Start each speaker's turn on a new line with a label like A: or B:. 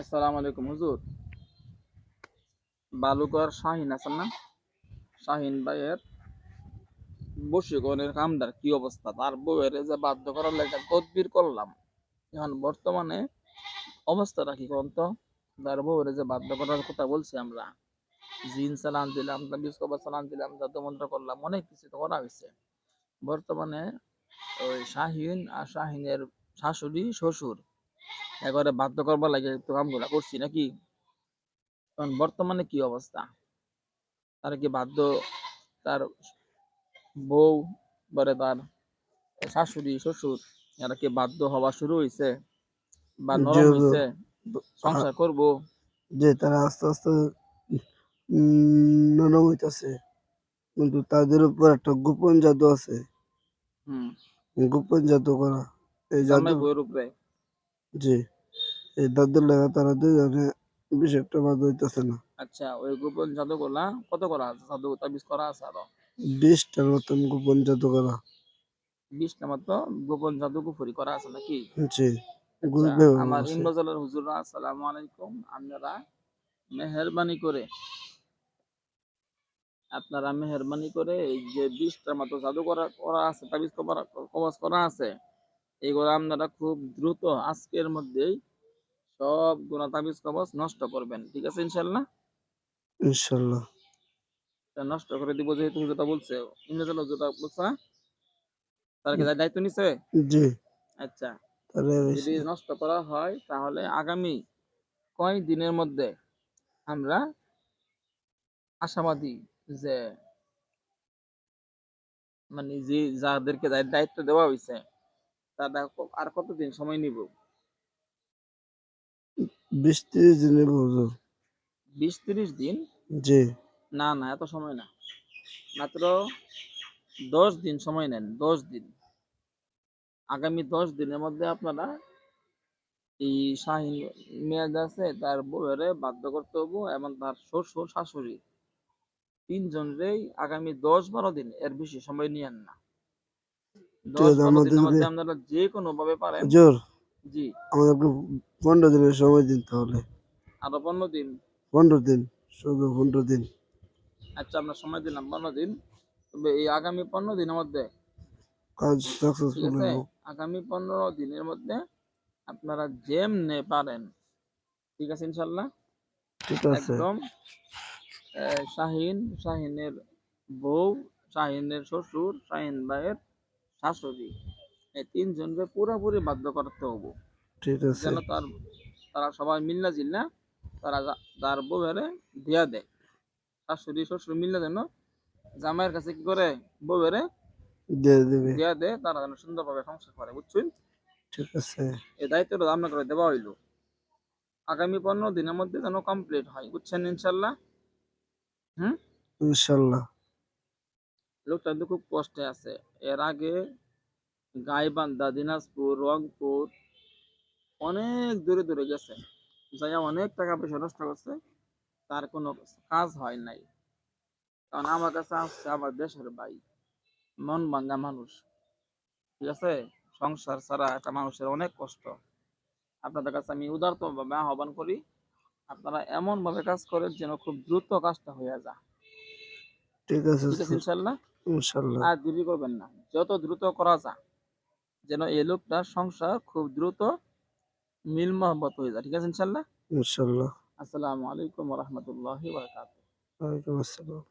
A: আসসালামু আলাইকুম হুজুর। বালুকর শাহিন আছেন না? শাহিন ভাইয়ের বশীকরণের কামটার কি অবস্থা? তার বউয়ের যে বাধ্য করার লেগে তদবির করলাম। এখন বর্তমানে অবস্থাটা কি কোন তো? তার বউয়ের যে বাধ্য করার কথা বলছি আমরা, জিন চালান দিলাম, তাবিজ কবজ চালান দিলাম, জাদু মন্ত্র করলাম, অনেক কিছু তো করা হয়েছে। বর্তমানে ওই শাহিন আর শাহিনের শাশুড়ি শ্বশুর একবারে বাধ্য করবার লাগে একটু কামগুলা করছি নাকি? এখন বর্তমানে কি অবস্থা? তার কি বাধ্য, তার বউ বলে তার শাশুড়ি শ্বশুর এরা কি বাধ্য হওয়া শুরু হয়েছে বা
B: জি
A: নরম
B: হুজুর।
A: হয়েছে
B: আ-
A: সংসার করব?
B: যে তারা আস্তে আস্তে নরম হইতাছে, কিন্তু তাদের উপর একটা গোপন জাদু আছে।
A: হুম।
B: গোপন জাদু করা এই
A: জামাই
B: জাদুর,
A: বউয়ের উপরে?
B: জি, এই জাদুর লাগা তারা দুজনে বেশি একটা বাদ হইতাছে না।
A: আচ্ছা, ওই গোপন জাদুগুলা কত করা আছে? জাদু তাবিজ করা আছে আরো
B: 20টার মতন গোপন জাদু করা।
A: 20টা মতো গোপন জাদু কুফরি করা আছে নাকি?
B: জি,
A: আচ্ছা,
B: গ্রুপে
A: আমার
B: আছে।
A: ইমরোজালের হুজুররা আসসালামু আলাইকুম। মেহরবানি করে আপনারা এই যে 20টার মতো জাদু করা করা আছে, তাবিজ কবজ করা আছে, এইগুলো আপনারা খুব দ্রুত আজকের মধ্যেই সব গুণা তাবিজ কবজ নষ্ট করবেন, ঠিক আছে ইনশাল্লাহ?
B: ইনশাল্লাহ।
A: এটা নষ্ট করে দিব যেহেতু হুজুরটা বলছে, ইংরেজি হুজুরটা বলছে না, তার কি দায়িত্ব নিছে?
B: জি,
A: আচ্ছা,
B: তাহলে
A: যদি নষ্ট করা হয় তাহলে আগামী কয় দিনের মধ্যে আমরা আশাবাদী যে মানে যে যাদেরকে দায়িত্ব দেওয়া হয়েছে তারা আর কতদিন সময় নিব?
B: 20-30 দিনের হুজুর।
A: 20-30 দিন?
B: জি,
A: না না, এত সময় না, মাত্র 10 দিন সময় নেন। 10 দিন, আগামী 10 দিনের মধ্যে আপনারা এই শাহিন মেয়াদ আছে তার বউয়েরে বাধ্য করতে হবো এবং তার শ্বশুর শাশুড়ি তিনজনেরই আগামী 10-12 দিন, এর বেশি সময় নিয়েন না।
B: ঠিক
A: দশ
B: আছে।
A: বারো দিনের
B: আমাদেরকে
A: মধ্যে আপনারা যে কোনো ভাবে পারেন।
B: হুজুর,
A: জি।
B: আমাদেরকে 15 দিনের সময় দিন তাহলে।
A: আরো 15 দিন?
B: 15 দিন, শুধু 15 দিন।
A: আচ্ছা, আমরা সময় দিলাম 15 দিন। তবে এই আগামী 15 দিনের মধ্যে,
B: কাজ
A: ঠিক
B: সাকসেসফুল
A: আছে,
B: হইব।
A: আগামী 15 দিনের মধ্যে আপনারা যেমনে পারেন, ঠিক আছে ইনশাল্লাহ,
B: ঠিক আছে।
A: একদম শাহিনের বউ, শাহিনের শ্বশুর, শাহিন ভাইয়ের শাশুড়ি, এই তিনজনকে পুরোপুরি বাধ্য করতে হবো,
B: ঠিক আছে।
A: যেন তারা সবাই মিল্লা জিল্লা তারা তার বউয়েরে দিয়া দেয়। শাশুড়ি শ্বশুর মিল্লা যেন জামাইয়ের কাছে কি করে বউয়েরে
B: দিয়ে দিবে।
A: দিয়া দেয়, তারা যেন সুন্দরভাবে সংসার করে, বুঝছেন?
B: ঠিক আছে।
A: এই দায়িত্বটা আপনার করে দেওয়া হইলো, আগামী 15 দিনের মধ্যে যেন কমপ্লিট হয়, বুঝছেন ইনশাল্লাহ? হুম।
B: ইনশাল্লাহ।
A: লোকটা কিন্তু খুব কষ্টে আছে। এর আগে গাইবান্ধা, দিনাজপুর, রংপুর অনেক দূরে দূরে গেছে, যাইয়া অনেক টাকা পয়সা নষ্ট করছে, তার কোনো কাজ হয় নাই। কারণ আমার কাছে আসছে আমার দেশের ভাই, মন ভাঙ্গা মানুষ, ঠিক আছে? সংসার ছাড়া একটা মানুষের অনেক কষ্ট। আপনাদের কাছে আমি উদারত ভাবে আহ্বান করি, আপনারা এমন ভাবে কাজ করেন যেন খুব দ্রুত কাজটা হয়ে যায়,
B: ঠিক আছে
A: ঠিক আছে
B: স্যার।
A: ইনশাল্লাহ?
B: ইনশাল্লাহ।
A: আর দেরি করবেন না, যত দ্রুত করা যায় যেন এই লোকটার সংসার খুব দ্রুত মিল মহব্বত হয়ে যায়, ঠিক আছে ইনশাল্লাহ?
B: ইনশাল্লাহ।
A: আসসালামু আলাইকুম রহমতুল্লাহি বারাকাতুহু।
B: ওয়ালাইকুম আসসালাম।